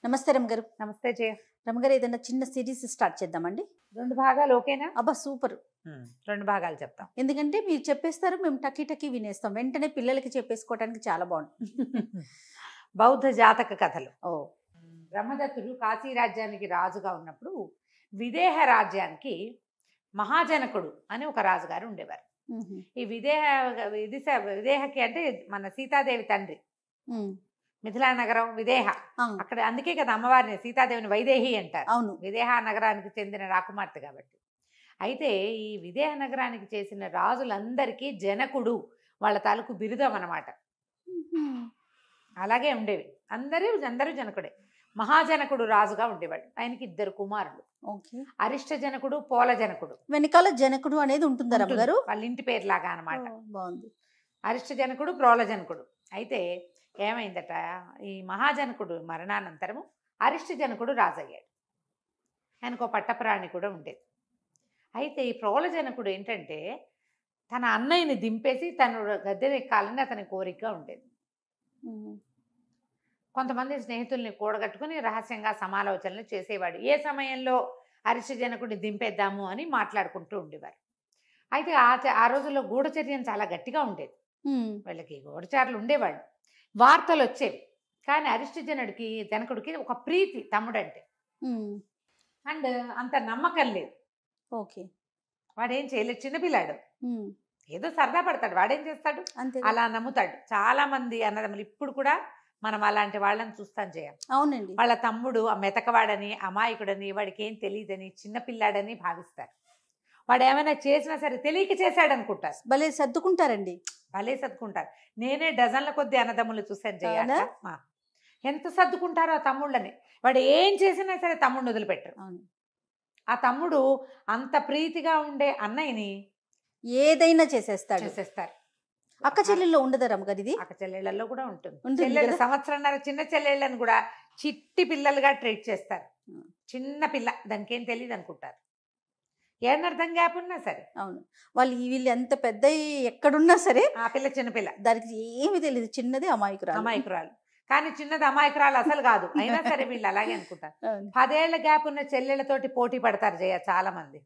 నమస్తే రమగారు. నమస్తే జయ. రమగారు, ఏదైనా చిన్న సిరీస్ స్టార్ట్ చేద్దామండి. 2 భాగాలు ఓకేనా? అబ్బా సూపర్. 2 భాగాలు చెప్తాం. ఎందుకంటే మీరు చెప్పేస్తారు, మేము టకీ టకీ వినేస్తాం. వెంటనే పిల్లలకి చెప్పేసుకోవడానికి చాలా బాగుంటుంది. బౌద్ధ జాతక కథలు. ఓ బ్రహ్మదత్తుడు కాశీ రాజ్యానికి రాజుగా ఉన్నప్పుడు విదేహ రాజ్యానికి మహాజనకుడు అని ఒక రాజుగారు ఉండేవారు. ఈ విదేహకి అంటే మన సీతాదేవి తండ్రి. మిథిలా నగరం విదేహ. అక్కడ అందుకే కదా అమ్మవారిని సీతాదేవిని వైదేహి అంటారు. అవును, విదేహ నగరానికి చెందిన రాకుమార్తె కాబట్టి. అయితే ఈ విదేహ నగరానికి చేసిన రాజులందరికీ జనకుడు వాళ్ళ తాలూకు బిరుదం అన్నమాట. అలాగే ఉండేవి. అందరూ జనకుడే. మహాజనకుడు రాజుగా ఉండేవాడు. ఆయనకి 2 కుమారులు. అరిష్ట జనకుడు, పోల జనకుడు. వెనకాల జనకుడు అనేది ఉంటుందా రమగారు? వాళ్ళ ఇంటి పేరులాగా అనమాట. బాగుంది. అరిష్ట జనకుడు, ప్రోల జనకుడు. అయితే ఏమైందట, ఈ మహాజనకుడు మరణానంతరము అరిష్ట జనకుడు రాజయ్యాడు. ఆయనకు పట్టప్రాణి కూడా ఉండేది. అయితే ఈ ప్రోల జనకుడు ఏంటంటే తన అన్నయ్యని దింపేసి తను గద్దెనెక్కాలని అతని కోరికగా ఉండేది. కొంతమంది స్నేహితుల్ని కూడగట్టుకుని రహస్యంగా సమాలోచనలు చేసేవాడు. ఏ సమయంలో అరిష్ట జనకుడిని దింపేద్దాము అని మాట్లాడుకుంటూ ఉండేవారు. అయితే ఆ రోజుల్లో గూఢచర్యం చాలా గట్టిగా ఉండేది. వీళ్ళకి గూఢచారులు ఉండేవాళ్ళు, వార్తలు వచ్చేవి. కానీ అరిష్ట జనకుడికి ఒక ప్రీతి తమ్ముడంటే, అండ్ అంత నమ్మకం లేదు. ఓకే, వాడేం చేయలేదు, చిన్నపిల్లాడు, ఏదో సరదా పడతాడు. వాడేం చేస్తాడు, అలా నమ్ముతాడు. చాలా మంది అన్నదమ్ములు ఇప్పుడు కూడా మనం అలాంటి వాళ్ళని చూస్తాం చేయాలి. అవునండి. వాళ్ళ తమ్ముడు మెతకవాడని, అమాయకుడని, వాడికి ఏం తెలియదని, చిన్నపిల్లాడని భావిస్తారు. వాడు ఏమైనా చేసినా సరే తెలియక చేశాడు అనుకుంటారు. భలే సర్దుకుంటారండి. భలే సర్దుకుంటారు. నేనే డజన్ల కొద్ది అన్నదమ్ములు చూశాను చేయాలి. ఎంత సర్దుకుంటారో ఆ తమ్ముళ్ళని. వాడు ఏం చేసినా సరే తమ్ముడిని వదిలిపెట్టరు. ఆ తమ్ముడు అంత ప్రీతిగా ఉండే అన్నయ్యని ఏదైనా చేసేస్తారు. అక్క చెల్లెల్లో ఉండదా రమగారు ఇది? అక్క చెల్లెళ్ళలో కూడా ఉంటుంది. చెల్లెళ్ళు సంవత్సరంన్నర చిన్న చెల్లెళ్ళని కూడా చిట్టి పిల్లలుగా ట్రీట్ చేస్తారు. చిన్న పిల్ల, దానికి ఏం తెలియదు అనుకుంటారు. ఏమర్థం గ్యాప్ ఉన్నా సరే. అవును, వీళ్ళు ఎంత పెద్ద ఎక్కడున్నా సరే ఆ పిల్ల చిన్నపిల్ల, దానికి ఏమి తెలియదు. చిన్నది అమాయకురాలు. కానీ చిన్నది అమాయకురాలు అసలు కాదు. అయినా సరే వీళ్ళు అలాగే అనుకుంటారు. 10 ఏళ్ల గ్యాప్ ఉన్న చెల్లెళ్ళతోటి పోటీ పడతారు జయ చాలా మంది.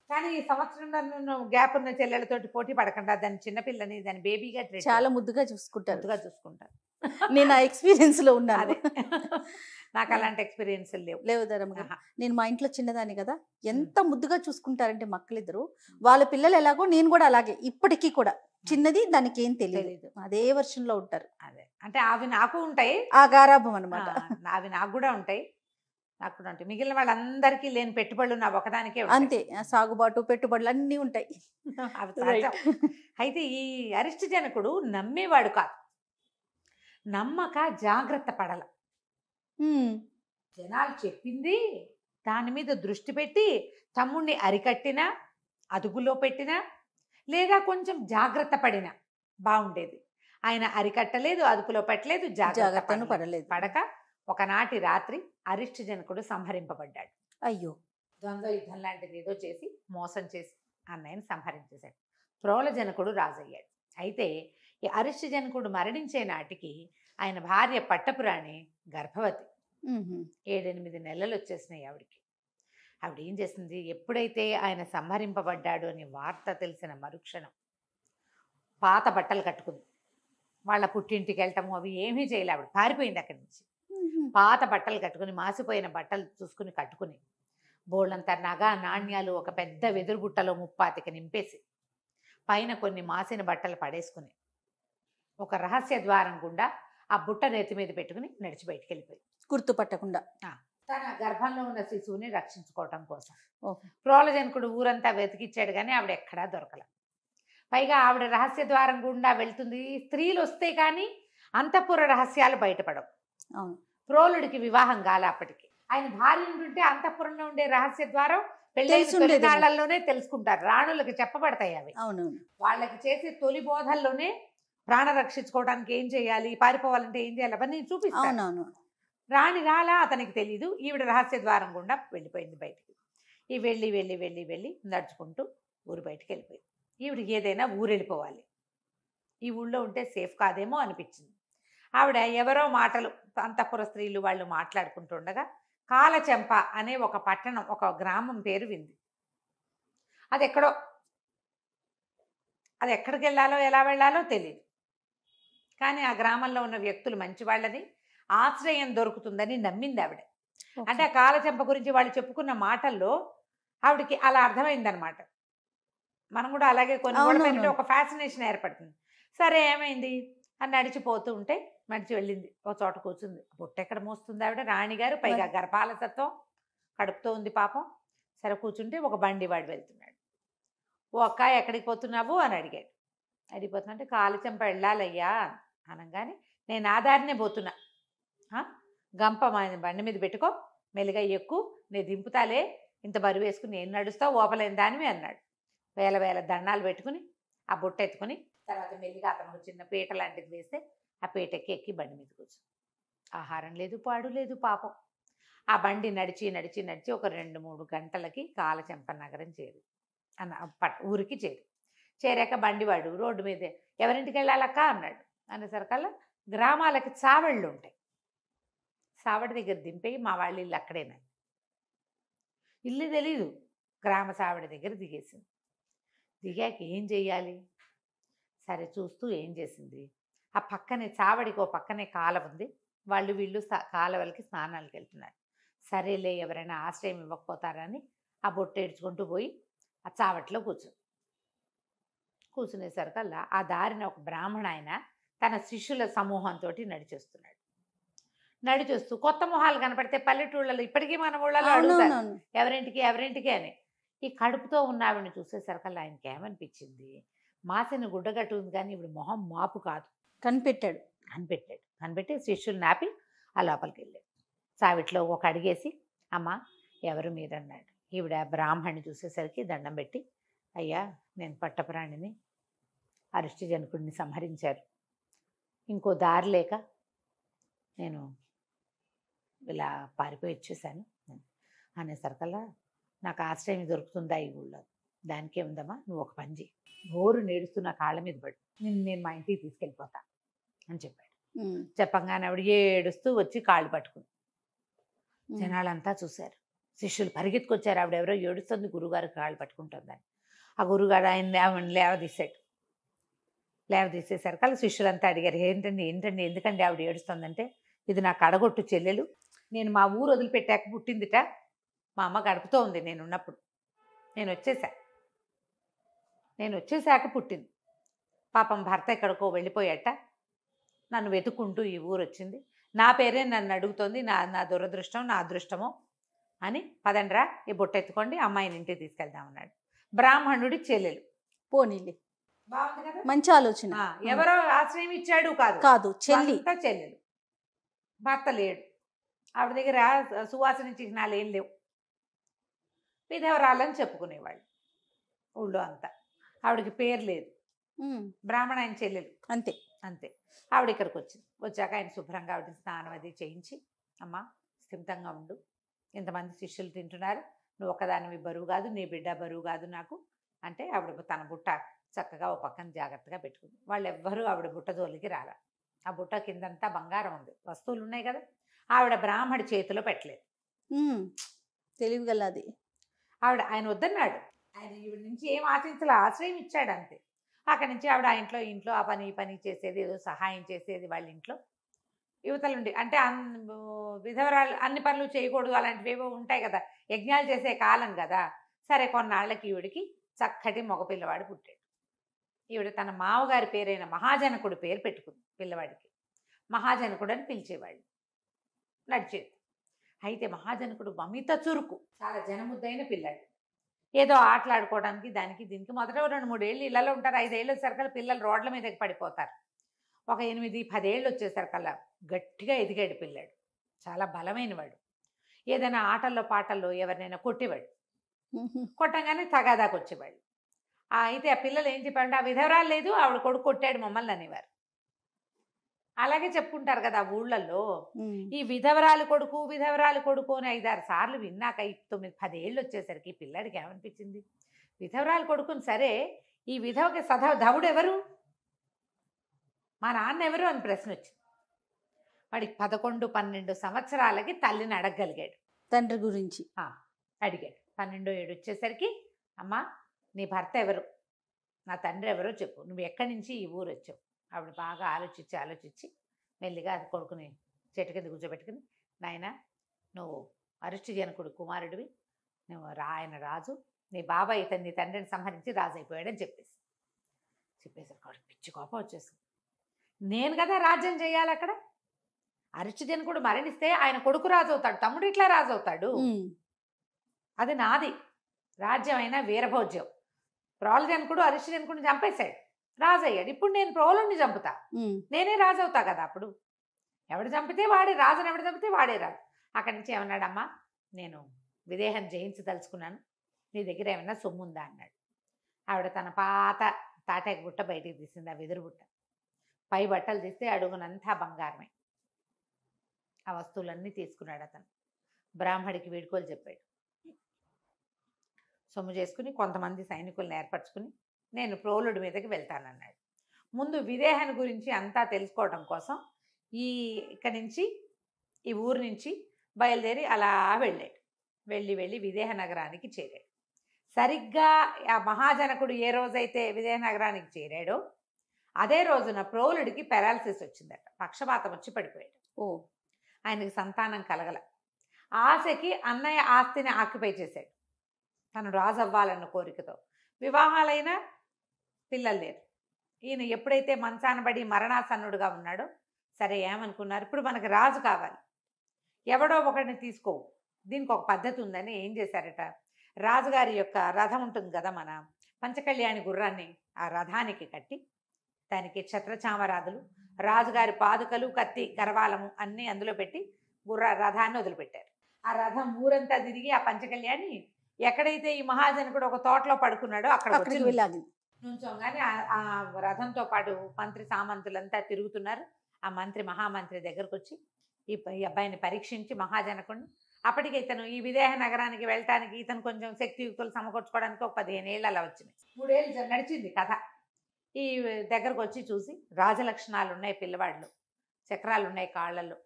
కానీ ఈ సంవత్సరం గ్యాప్ ఉన్న చెల్లెళ్ళతోటి పోటీ పడకుండా దాని చిన్నపిల్లని, దాని బేబీగా చాలా ముద్దుగా చూసుకుంటారు. నేను ఆ ఎక్స్పీరియన్స్ లో ఉన్నాను. నాకు అలాంటి ఎక్స్పీరియన్స్ లేవు ధరమ్మ. నేను మా ఇంట్లో చిన్నదాన్ని కదా, ఎంత ముద్దుగా చూసుకుంటారంటే మక్కలిద్దరు. వాళ్ళ పిల్లలు ఎలాగో నేను కూడా అలాగే. ఇప్పటికీ కూడా చిన్నది, దానికి ఏం తెలియదు, అదే వర్షన్ లో ఉంటారు. అదే అంటే అవి నాకు ఉంటాయి, ఆ గారాభం అనమాట. అవి నాకు కూడా ఉంటాయి. మిగిలిన వాళ్ళందరికీ లేని పెట్టుబడులు నా ఒకదానికే అంతే. సాగుబాటు, పెట్టుబడులు అన్నీ ఉంటాయి. అయితే ఈ అరిష్ట జనకుడు నమ్మేవాడు కాదు. నమ్మక జాగ్రత్త పడల. జనాలు చెప్పింది దాని మీద దృష్టి పెట్టి తమ్ముడిని అరికట్టినా, అదుపులో పెట్టినా, లేదా కొంచెం జాగ్రత్త పడినా బాగుండేది. ఆయన అరికట్టలేదు, అదుపులో పెట్టలేదు, జాగ్రత్తను పడక ఒకనాటి రాత్రి అరిష్ట జనకుడు సంహరింపబడ్డాడు. అయ్యో. ద్వంద్వ యుద్ధం లాంటిది ఏదో చేసి మోసం చేసి అన్నయ్యని సంహరించేశాడు. ప్రోల జనకుడు రాజయ్యాడు. అయితే ఈ అరిష్ట జనకుడు మరణించే నాటికి ఆయన భార్య పట్టపురాణి గర్భవతి. 7-8 నెలలు వచ్చేసినాయి ఆవిడికి. ఆవిడ ఏం చేసింది, ఎప్పుడైతే ఆయన సంహరింపబడ్డాడు అని వార్త తెలిసిన మరుక్షణం పాత బట్టలు కట్టుకుంది. వాళ్ళ పుట్టింటికి వెళ్ళటము అవి ఏమీ చేయలే. ఆవిడ పారిపోయింది అక్కడి నుంచి. పాత బట్టలు కట్టుకుని, మాసిపోయిన బట్టలు చూసుకుని కట్టుకుని, బోళ్ళంత నగ నాణ్యాలు ఒక పెద్ద వెదురు బుట్టలో 30 నింపేసి, పైన కొన్ని మాసిన బట్టలు పడేసుకుని, ఒక రహస్య ద్వారం గుండా ఆ బుట్ట నెత్తి మీద పెట్టుకుని నడిచి బయటికి వెళ్ళిపోయి, గుర్తుపట్టకుండా తన గర్భంలో ఉన్న శిశువుని రక్షించుకోవటం కోసం. ప్రోలజనకుడు ఊరంతా వెతికిచ్చాడు కానీ ఆవిడ ఎక్కడా దొరకల. పైగా ఆవిడ రహస్య ద్వారం గుండా వెళ్తుంది. స్త్రీలు వస్తే కానీ అంతఃపుర రహస్యాలు బయటపడవు. ప్రోలుడికి వివాహం కాల అప్పటికి. ఆయన భార్య ఉంటుంటే అంతఃపురంలో ఉండే రహస్య ద్వారం పెళ్ళిళ్ళలోనే తెలుసుకుంటారు. రాణులకు చెప్పబడతాయి అవి. వాళ్ళకి చేసే తొలి బోధల్లోనే ప్రాణ రక్షించుకోవడానికి ఏం చేయాలి, పారిపోవాలంటే ఏం చేయాలి అవన్నీ చూపిస్తాను. రాణి రాలా అతనికి తెలీదు. ఈవిడ రహస్య ద్వారం గుండా వెళ్ళిపోయింది బయటికి. ఈ వెళ్ళి వెళ్ళి వెళ్ళి వెళ్ళి నడుచుకుంటూ ఊరు బయటికి వెళ్ళిపోయింది. ఈవిడికి ఏదైనా ఊరు వెళ్ళిపోవాలి, ఈ ఊళ్ళో ఉంటే సేఫ్ కాదేమో అనిపించింది. ఆవిడ ఎవరో మాటలు అంతఃపుర స్త్రీలు వాళ్ళు మాట్లాడుకుంటుండగా కాలచెంప అనే ఒక పట్టణం, ఒక గ్రామం పేరు వింది. అది ఎక్కడో, అది ఎక్కడికి వెళ్ళాలో ఎలా వెళ్ళాలో తెలియదు. కానీ ఆ గ్రామంలో ఉన్న వ్యక్తులు మంచి వాళ్ళని, ఆశ్రయం దొరుకుతుందని నమ్మింది ఆవిడ. అంటే ఆ కాలచెంప గురించి వాళ్ళు చెప్పుకున్న మాటల్లో ఆవిడకి అలా అర్థమైందనమాట. మనం కూడా అలాగే కొన్ని అవునవును. ఒక ఫ్యాసినేషన్ ఏర్పడుతుంది. సరే ఏమైంది అని నడిచిపోతూ ఉంటే నడిచి వెళ్ళింది, ఒక చోట కూర్చుంది. బొట్టెక్కడ మోస్తుంది ఆవిడ, రాణిగారు, పైగా గర్భాలతత్వం, కడుపుతో ఉంది పాపం. సరే కూర్చుంటే ఒక బండి వాడు వెళ్తున్నాడు. ఓ అక్క ఎక్కడికి పోతున్నావు అని అడిగాడు. అడిగిపోతున్నా కాలచెంప వెళ్ళాలయ్యా అనగానే నేను ఆధారనే పోతున్నా, గంప బండి మీద పెట్టుకో, మెల్లిగా ఎక్కు, నేను దింపుతాలే, ఇంత బరువు వేసుకుని నేను నడుస్తావు, ఓపలేని దానివి అన్నాడు. వేల వేల దండాలు పెట్టుకుని ఆ బొట్ట ఎత్తుకుని తర్వాత మెల్లిగా అతను చిన్న పీట లాంటిది వేస్తే ఆ పీటకి ఎక్కి బండి మీద కూర్చు. ఆహారం లేదు, పాడు లేదు పాపం. ఆ బండి నడిచి నడిచి నడిచి ఒక 2-3 గంటలకి కాలచెంప నగరం చేరి ఊరికి చేరాక బండివాడు రోడ్డు మీదే ఎవరింటికి వెళ్ళాలక్క అన్నాడు. అనేసరికల్లా గ్రామాలకి చావళ్ళు ఉంటాయి, సావడి దగ్గర దింపేయి మా వాళ్ళ ఇల్లు అక్కడేనా. ఇల్లు తెలీదు, గ్రామ సావడి దగ్గర దిగేసింది. దిగాక ఏం చెయ్యాలి, సరే చూస్తూ ఏం చేసింది, ఆ పక్కనే చావడికి ఓ పక్కనే కాలువ ఉంది, వాళ్ళు వీళ్ళు కాలువలకి స్నానాలకు వెళ్తున్నారు. సరేలే ఎవరైనా ఆశ్రయం ఇవ్వకపోతారని ఆ బొట్టు ఏడ్చుకుంటూ పోయి ఆ చావట్లో కూర్చునేసరికల్లా ఆ దారిన ఒక బ్రాహ్మణ ఆయన తన శిష్యుల సమూహంతో నడిచేస్తున్నాడు. నడిచొస్తూ కొత్త మొహాలు కనపడితే పల్లెటూళ్ళలో ఇప్పటికీ మన ఊళ్ళలో అడుగుతారు ఎవరింటికి అని. ఈ కడుపుతో ఉన్న ఆవిడని చూసేసరికల్లా ఆయనకి ఏమనిపించింది, మాసిన గుడ్డగట్టు ఉంది కానీ ఇప్పుడు మొహం మాపు కాదు. కనిపెట్టి శిష్యులు నాపి ఆ లోపలికి వెళ్ళాడు. సావిట్లో ఒక అడిగేసి అమ్మ ఎవరు మీరన్నాడు. ఈవిడ బ్రాహ్మణ్ణి చూసేసరికి దండం పెట్టి, అయ్యా నేను పట్టపురాణిని, అరిష్టి జనకుడిని సంహరించారు, ఇంకో దారి లేక నేను ఇలా పారిపోయి వచ్చేసాను అనేసరికల్లా నాకు ఆశ్రయం దొరుకుతుందా ఈ ఊళ్ళో, దానికే ఉందమ్మా, నువ్వు ఒక పని చేయి, నోరు నేడుస్తున్న కాళ్ళ మీద పడు, నేను మా ఇంటికి తీసుకెళ్ళిపోతా అని చెప్పాడు. చెప్పంగానే ఆవిడ ఏడుస్తూ వచ్చి కాళ్ళు పట్టుకుంది. జనాలంతా చూశారు, శిష్యులు పరిగెత్తుకొచ్చారు, ఆవిడ ఎవరో ఏడుస్తుంది గురుగారు కాళ్ళు పట్టుకుంటుందని. ఆ గురుగారు ఆవిడ లేవదీసేసరికి శిష్యులంతా అడిగారు, ఏంటండి ఎందుకండి ఆవిడ ఏడుస్తుందంటే, ఇది నా కడగొట్టు చెల్లెలు, నేను మా ఊరు వదిలిపెట్టాక పుట్టిందిట, మా అమ్మ గడుపుతూ ఉంది నేనున్నప్పుడు, నేను వచ్చేసాక పుట్టింది, పాపం భర్త ఎక్కడికో వెళ్ళిపోయాట, నన్ను వెతుక్కుంటూ ఈ ఊరు వచ్చింది, నా పేరే నన్ను అడుగుతోంది, నా దురదృష్టం నా అదృష్టమో అని, పదండ్రా ఈ బొట్ట ఎత్తుకోండి అమ్మాయిని ఇంటికి తీసుకెళ్దామన్నాడు. బ్రాహ్మణుడి చెల్లెలు, పోనీలే, బాగుంది కదా, మంచి ఆలోచన. ఎవరో ఆశ్రయం ఇచ్చాడు కాదు చెల్లెలు, భర్త లేడు, ఆవిడ దగ్గర సువాసన చిహ్నాలు ఏం లేవు, విధవరాలని చెప్పుకునేవాళ్ళు ఊళ్ళో అంతా, ఆవిడకి పేరు లేదు, బ్రాహ్మణ ఆయన చెల్లెలు అంతే. ఆవిడ ఇక్కడికి వచ్చాక ఆయన శుభ్రంగా ఆవిడ స్నానం అది చేయించి, అమ్మ స్థిమితంగా ఉండు, ఇంతమంది శిష్యులు తింటున్నారు, నువ్వు ఒకదానివి బరువు కాదు, నీ బిడ్డ బరువు కాదు నాకు అంటే, ఆవిడ తన బుట్ట చక్కగా ఓ పక్కన జాగ్రత్తగా పెట్టుకుంది. వాళ్ళు ఎవ్వరూ ఆవిడ బుట్ట జోలికి రాలా. ఆ బుట్ట కిందంతా బంగారం ఉంది, వస్తువులు ఉన్నాయి కదా, ఆవిడ బ్రాహ్మడి చేతిలో పెట్టలేదు. తెలివిగలది ఆయన వద్దన్నాడు, ఆయన ఈవిడ నుంచి ఏం ఆశించాలి, ఆశ్రయం ఇచ్చాడు అంతే. అక్కడి నుంచి ఆవిడ ఆ ఇంట్లో ఆ పని ఈ పని చేసేది, ఏదో సహాయం చేసేది వాళ్ళ ఇంట్లో. యువతలుండి అంటే విధవరాలు అన్ని పనులు చేయకూడదు, అలాంటివి ఏవో ఉంటాయి కదా, యజ్ఞాలు చేసే కాలం కదా. సరే కొన్నాళ్ళకి ఈవిడికి చక్కటి మగపిల్లవాడు పుట్టాడు. ఈవిడ తన మావగారి పేరైన మహాజనకుడు పేరు పెట్టుకుంది పిల్లవాడికి. మహాజనకుడు అని పిలిచేవాళ్ళు, నడిచేది. అయితే మహాజనకుడు మమిత చురుకు, చాలా జనముద్దైన పిల్లాడు. ఏదో ఆటలాడుకోవడానికి దానికి దీనికి మొదట 2-3 ఏళ్ళు ఇళ్లలో ఉంటారు, 5 ఏళ్ళు వచ్చేసరికల్లా పిల్లలు రోడ్ల మీదకి పడిపోతారు. ఒక 8-10 ఏళ్ళు వచ్చేసరికల్లా గట్టిగా ఎదిగాడు పిల్లాడు, చాలా బలమైన వాడు. ఏదైనా ఆటల్లో పాటల్లో ఎవరినైనా కొట్టేవాడు, కొట్టంగానే తగాదాకు వచ్చేవాళ్ళు. అయితే ఆ పిల్లలు ఏం చెప్పారంటే, ఆ విధవరాలు లేదు, ఆవిడ కొడుకు కొట్టాడు మమ్మల్ని అనేవారు. అలాగే చెప్పుకుంటారు కదా ఊళ్ళల్లో. ఈ విధవరాలు కొడుకు అని 5-6 సార్లు విన్నాక 9-10 ఏళ్ళు వచ్చేసరికి పిల్లాడికి ఏమనిపించింది, విధవరాలు కొడుకుని సరే, ఈ విధవకి ధవుడు ఎవరు, మా నాన్న ఎవరు అని ప్రశ్న వచ్చింది. వాడికి 11, 12 సంవత్సరాలకి తల్లిని అడగగలిగాడు. తండ్రి గురించి. అడిగాడు. 12, 7 వచ్చేసరికి, అమ్మా నీ భర్త ఎవరు, నా తండ్రి ఎవరో చెప్పు, నువ్వు ఎక్కడి నుంచి ఈ ఊరు వచ్చావు. ఆవిడ బాగా ఆలోచించి మెల్లిగా అది కొడుకుని చెట్టు కింద కూర్చోబెట్టుకుని, నాయన నువ్వు అరిష్టి జనకుడు కుమారుడివి, నువ్వు ఆయన రాజు, నీ బాబాయ్ ఇతను నీ తండ్రిని సంహరించి రాజు అయిపోయాడని చెప్పేసారు. వాడికి పిచ్చి కోపం వచ్చేసింది. నేను కదా రాజ్యం చేయాలి అక్కడ, అరిష్టి జనకుడు మరణిస్తే ఆయన కొడుకు రాజు అవుతాడు, తమ్ముడు ఇట్లా రాజు అవుతాడు, అది నాది రాజ్యం అయినా వీరభోజ్యం. ప్రోల జనకుడు అరిష్టి జనకుడిని చంపేశాడు, రాజు అయ్యాడు. ఇప్పుడు నేను ప్రోలుని చంపుతా, నేనే రాజు అవుతా కదా. అప్పుడు ఎవడు చంపితే వాడే రాజుని, ఎవడు చంపితే వాడే రాజు. అక్కడి నుంచి ఏమన్నాడమ్మా, నేను విదేహం జయించదలుచుకున్నాను, నీ దగ్గర ఏమన్నా సొమ్ము ఉందా అన్నాడు. ఆవిడ తన పాత తాటాక బుట్ట బయటికి తీసింది, ఆ వెదురు బుట్ట. పై బట్టలు తీస్తే అడుగునంతా బంగారమే. ఆ వస్తువులన్నీ తీసుకున్నాడు అతను. బ్రాహ్మడికి వీడుకోలు చెప్పాడు. సొమ్ము చేసుకుని కొంతమంది సైనికులను ఏర్పరచుకుని నేను ప్రోలుడి మీదకి వెళ్తానన్నాడు. ముందు విదేహాన్ని గురించి అంతా తెలుసుకోవడం కోసం ఇక్కడి నుంచి ఈ ఊరు నుంచి బయలుదేరి అలా వెళ్ళాడు. వెళ్ళి విదేహ నగరానికి చేరాడు. సరిగ్గా ఆ మహాజనకుడు ఏ రోజైతే విదేహ నగరానికి చేరాడో అదే రోజున ప్రోలుడికి పెరాలసిస్ వచ్చిందట, పక్షపాతం వచ్చి పడిపోయాడు. ఆయనకి సంతానం కలగల. ఆశకి అన్నయ్య ఆస్తిని ఆక్యుపై చేశాడు, తను రాజు అవ్వాలన్న కోరికతో. వివాహాలైనా పిల్లలు లేరు. ఈయన ఎప్పుడైతే మంచానబడి మరణాసన్నుడుగా ఉన్నాడో, సరే ఏమనుకున్నారు, ఇప్పుడు మనకు రాజు కావాలి, ఎవడో ఒకటిని తీసుకోవు, దీనికి ఒక పద్ధతి ఉందని ఏం చేశారట, రాజుగారి యొక్క రథం ఉంటుంది కదా, మన పంచకళ్యాణి గుర్రాన్ని ఆ రథానికి కట్టి దానికి ఛత్రచామరాదులు, రాజుగారి పాదుకలు, కత్తి, కరవాలము అన్నీ అందులో పెట్టి రథాన్ని వదిలిపెట్టారు. ఆ రథం ఊరంతా తిరిగి ఆ పంచకళ్యాణి ఎక్కడైతే ఈ మహాజనకుడు ఒక తోటలో పడుకున్నాడో అక్కడికి నుంచోగానే ఆ రథంతో పాటు మంత్రి సామంతులంతా తిరుగుతున్నారు. ఆ మంత్రి మహామంత్రి దగ్గరకు వచ్చి ఈ అబ్బాయిని పరీక్షించి మహాజనకుడిని, అప్పటికి ఇతను ఈ విదేహ నగరానికి వెళ్ళటానికి ఇతను కొంచెం శక్తియుక్తులు సమకూర్చుకోవడానికి ఒక 15 ఏళ్ళు అలా వచ్చినాయి. 3 ఏళ్ళు నడిచింది కథ. ఈ దగ్గరకు వచ్చి చూసి రాజలక్షణాలు ఉన్నాయి పిల్లవాళ్ళు, చక్రాలు ఉన్నాయి కాళ్ళల్లో,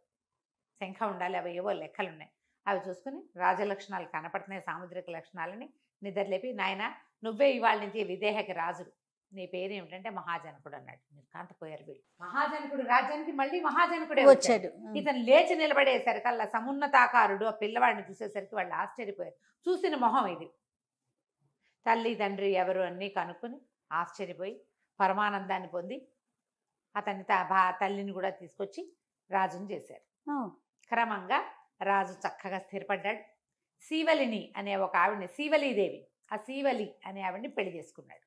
శంఖ ఉండాలి, అవి ఏవో లెక్కలు ఉన్నాయి. అవి చూసుకుని రాజలక్షణాలు కనపడుతున్నాయి, సాముద్రిక లక్షణాలని నిద్రలేపి, నాయన నువ్వే ఇవాళ నుంచి విదేహకి రాజు, నీ పేరు ఏమిటంటే మహాజనకుడు అన్నాడు. నిర్కాంతపోయారు వీళ్ళు. మహాజనకుడు రాజ్యానికి మళ్ళీ మహాజనకుడే వచ్చాడు. ఇతను లేచి నిలబడేసరికల్లా సమున్నతాకారుడు ఆ పిల్లవాడిని చూసేసరికి వాళ్ళు ఆశ్చర్యపోయారు. చూసిన మొహం ఇది. తల్లి తండ్రి ఎవరు అన్నీ కనుక్కొని ఆశ్చర్యపోయి పరమానందాన్ని పొంది అతన్ని తల్లిని కూడా తీసుకొచ్చి రాజుని చేశారు. క్రమంగా రాజు చక్కగా స్థిరపడ్డాడు. శీవలిని అనే ఒక ఆవిడని, శీవలీదేవి, ఆ శీవలి అనే ఆవిడని పెళ్లి చేసుకున్నాడు.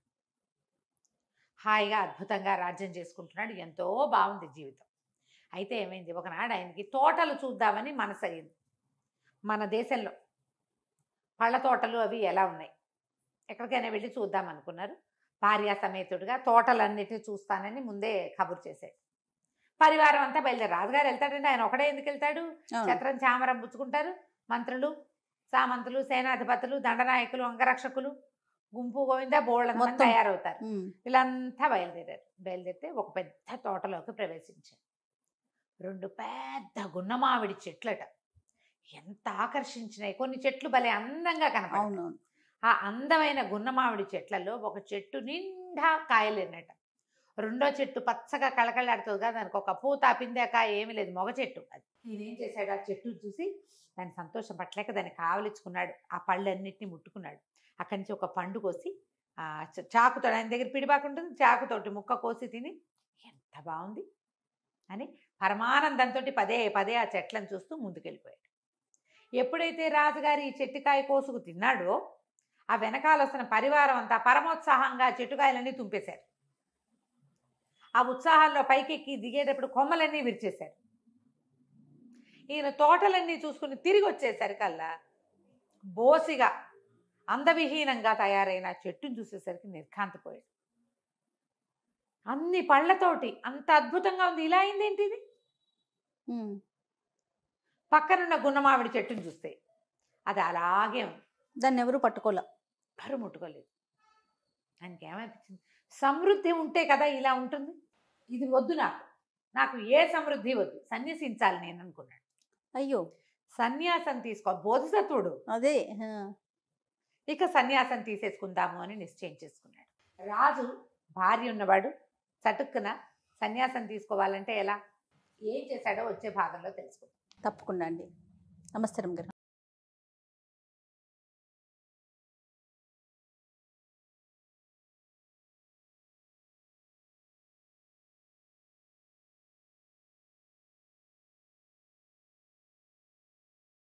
హాయిగా అద్భుతంగా రాజ్యం చేసుకుంటున్నాడు. ఎంతో బాగుంది జీవితం. అయితే ఏమైంది, ఒకనాడు ఆయనకి తోటలు చూద్దామని మనసు అయ్యింది. మన దేశంలో పళ్ళ తోటలు అవి ఎలా ఉన్నాయి, ఎక్కడికైనా వెళ్ళి చూద్దాం అనుకున్నారు. భార్యా సమేతుడిగా తోటలన్నిటిని చూస్తానని ముందే కబురు చేశాడు. పరివారం అంతా బయలుదేరి. రాజుగారు వెళ్తాడంటే ఆయన ఒకడే ఎందుకు వెళ్తాడు, ఛత్రం చామరం పుచ్చుకుంటారు. మంత్రులు, సామంతులు, సేనాధిపతులు, దండనాయకులు, అంగరక్షకులు, గుంపు గోవింద బోళ్ళ తయారవుతారు. వీళ్ళంతా బయలుదేరితే ఒక పెద్ద తోటలోకి ప్రవేశించారు. 2 పెద్ద గున్నమావిడి చెట్లట, ఎంత ఆకర్షించినాయి. కొన్ని చెట్లు భలే అందంగా కనపడతాయి. ఆ అందమైన గున్నమావిడి చెట్లలో ఒక చెట్టు నిండా కాయలేనట, రెండో చెట్టు పచ్చగా కళకళలాడుతుంది కదా, దానికి ఒక పూత పిందాకాయ ఏమీ లేదు, మొగ చెట్టు. అది నేనేం చేశాడు, ఆ చెట్టు చూసి దాని సంతోషం పట్టలేక దాన్ని కావలించుకున్నాడు. ఆ పళ్ళన్నిటిని ముట్టుకున్నాడు. అక్కడి నుంచి ఒక పండు కోసి చాకుతో, ఆయన దగ్గర పిడిబాకు ఉంటుంది, చాకుతోటి ముక్క కోసి తిని ఎంత బాగుంది అని పరమానందంతో పదే ఆ చెట్లను చూస్తూ ముందుకెళ్ళిపోయాడు. ఎప్పుడైతే రాజుగారి ఈ చెట్టుకాయ కోసుకు తిన్నాడో ఆ వెనకాల వస్తున్న పరివారం అంతా పరమోత్సాహంగా చెట్టుకాయలన్నీ తుంపేశారు. ఆ ఉత్సాహాల్లో పైకెక్కి దిగేటప్పుడు కొమ్మలన్నీ విరిచేశారు. ఈయన తోటలన్నీ చూసుకుని తిరిగి వచ్చేసరికల్లా బోసిగా అందవిహీనంగా తయారైన చెట్టును చూసేసరికి నిర్ఘాంతపోయాడు. అన్ని పళ్ళతోటి అంత అద్భుతంగా ఉంది, ఇలా అయింది ఏంటిది. పక్కనున్న గున్నమావిడి చెట్టును చూస్తే అది అలాగే ఉంది, దాన్ని ఎవరు ముట్టుకోలేదు. ఆయనకి ఏమనిపించింది, సమృద్ధి ఉంటే కదా ఇలా ఉంటుంది, ఇది వద్దు నాకు, నాకు ఏ సమృద్ధి వద్దు, సన్యసించాలి నేను అనుకున్నాడు. అయ్యో సన్యాసం తీసుకో, బోధిసత్వుడు, అదే ఇక సన్యాసం తీసేసుకుందాము అని నిశ్చయం చేసుకున్నాడు. రాజు భార్య ఉన్నవాడు చటుక్కున సన్యాసం తీసుకోవాలంటే ఎలా, ఏం చేశాడో వచ్చే భాగంలో తెలుసుకుందాం. తప్పకుండా అండి. నమస్తే రమ్య గారు.